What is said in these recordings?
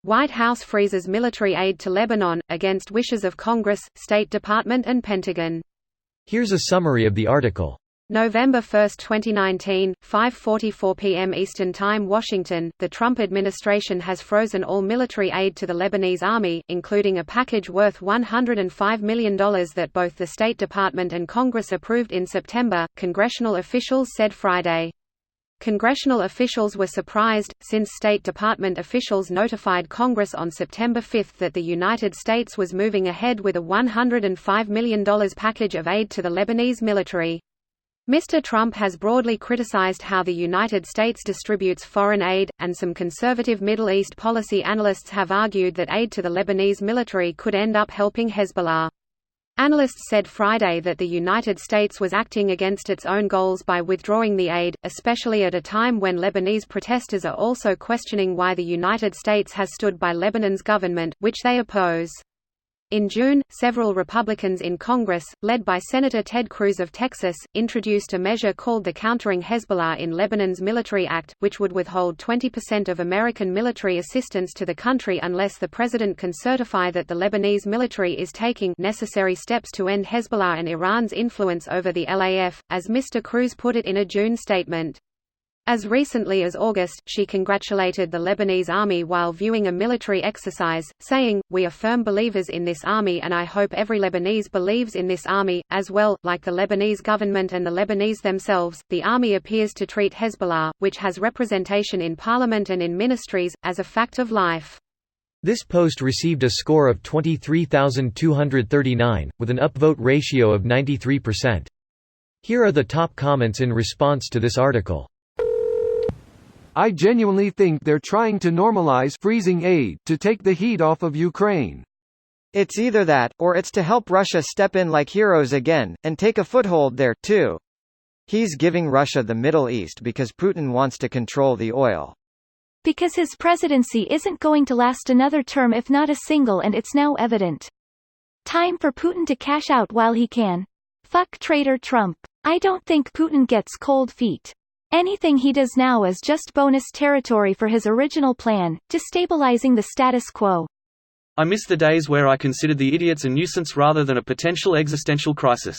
White House freezes military aid to Lebanon, against wishes of Congress, State Department and Pentagon. Here's a summary of the article. November 1, 2019, 5:44 p.m. Eastern Time, Washington. The Trump administration has frozen all military aid to the Lebanese army, including a package worth $105 million that both the State Department and Congress approved in September, congressional officials said Friday. Congressional officials were surprised, since State Department officials notified Congress on September 5 that the United States was moving ahead with a $105 million package of aid to the Lebanese military. Mr. Trump has broadly criticized how the United States distributes foreign aid, and some conservative Middle East policy analysts have argued that aid to the Lebanese military could end up helping Hezbollah. Analysts said Friday that the United States was acting against its own goals by withdrawing the aid, especially at a time when Lebanese protesters are also questioning why the United States has stood by Lebanon's government, which they oppose. In June, several Republicans in Congress, led by Senator Ted Cruz of Texas, introduced a measure called the Countering Hezbollah in Lebanon's Military Act, which would withhold 20% of American military assistance to the country unless the president can certify that the Lebanese military is taking necessary steps to end Hezbollah and Iran's influence over the LAF, as Mr. Cruz put it in a June statement. As recently as August, she congratulated the Lebanese army while viewing a military exercise, saying, "We are firm believers in this army and I hope every Lebanese believes in this army." As well, like the Lebanese government and the Lebanese themselves, the army appears to treat Hezbollah, which has representation in parliament and in ministries, as a fact of life. This post received a score of 23,239, with an upvote ratio of 93%. Here are the top comments in response to this article. I genuinely think they're trying to normalize freezing aid, to take the heat off of Ukraine. It's either that, or it's to help Russia step in like heroes again, and take a foothold there, too. He's giving Russia the Middle East because Putin wants to control the oil. Because his presidency isn't going to last another term if not a single, and it's now evident. Time for Putin to cash out while he can. Fuck traitor Trump. I don't think Putin gets cold feet. Anything he does now is just bonus territory for his original plan, destabilizing the status quo. I miss the days where I considered the idiots a nuisance rather than a potential existential crisis.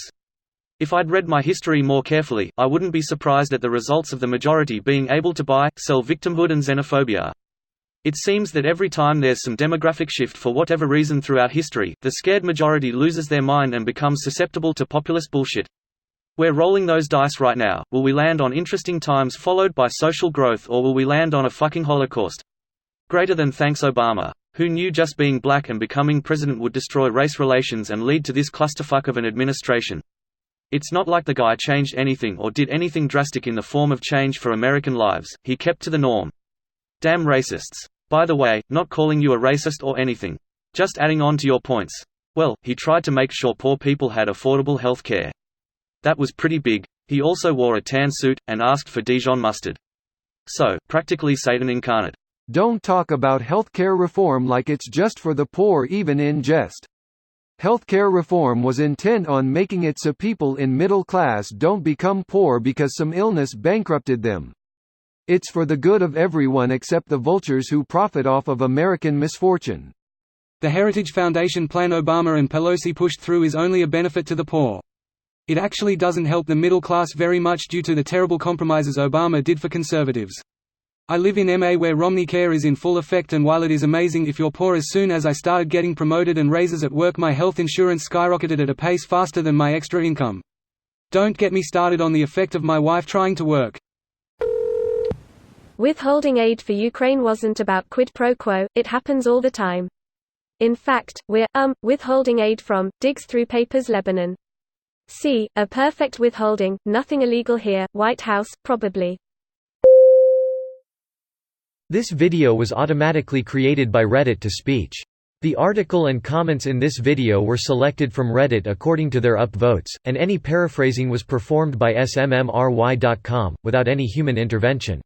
If I'd read my history more carefully, I wouldn't be surprised at the results of the majority being able to buy, sell victimhood and xenophobia. It seems that every time there's some demographic shift for whatever reason throughout history, the scared majority loses their mind and becomes susceptible to populist bullshit. We're rolling those dice right now. Will we land on interesting times followed by social growth, or will we land on a fucking Holocaust? Greater than thanks Obama. Who knew just being black and becoming president would destroy race relations and lead to this clusterfuck of an administration? It's not like the guy changed anything or did anything drastic in the form of change for American lives. He kept to the norm. Damn racists. By the way, not calling you a racist or anything. Just adding on to your points. Well, he tried to make sure poor people had affordable health care. That was pretty big. He also wore a tan suit, and asked for Dijon mustard. So, practically Satan incarnate. Don't talk about healthcare reform like it's just for the poor, even in jest. Healthcare reform was intent on making it so people in middle class don't become poor because some illness bankrupted them. It's for the good of everyone except the vultures who profit off of American misfortune. The Heritage Foundation plan Obama and Pelosi pushed through is only a benefit to the poor. It actually doesn't help the middle class very much due to the terrible compromises Obama did for conservatives. I live in MA where Romney Care is in full effect, and while it is amazing if you're poor, as soon as I started getting promoted and raises at work, my health insurance skyrocketed at a pace faster than my extra income. Don't get me started on the effect of my wife trying to work. Withholding aid for Ukraine wasn't about quid pro quo, it happens all the time. In fact, we're, withholding aid from, digs through papers Lebanon. See, a perfect withholding, nothing illegal here, White House, probably. This video was automatically created by Reddit to speech. The article and comments in this video were selected from Reddit according to their upvotes, and any paraphrasing was performed by smmry.com, without any human intervention.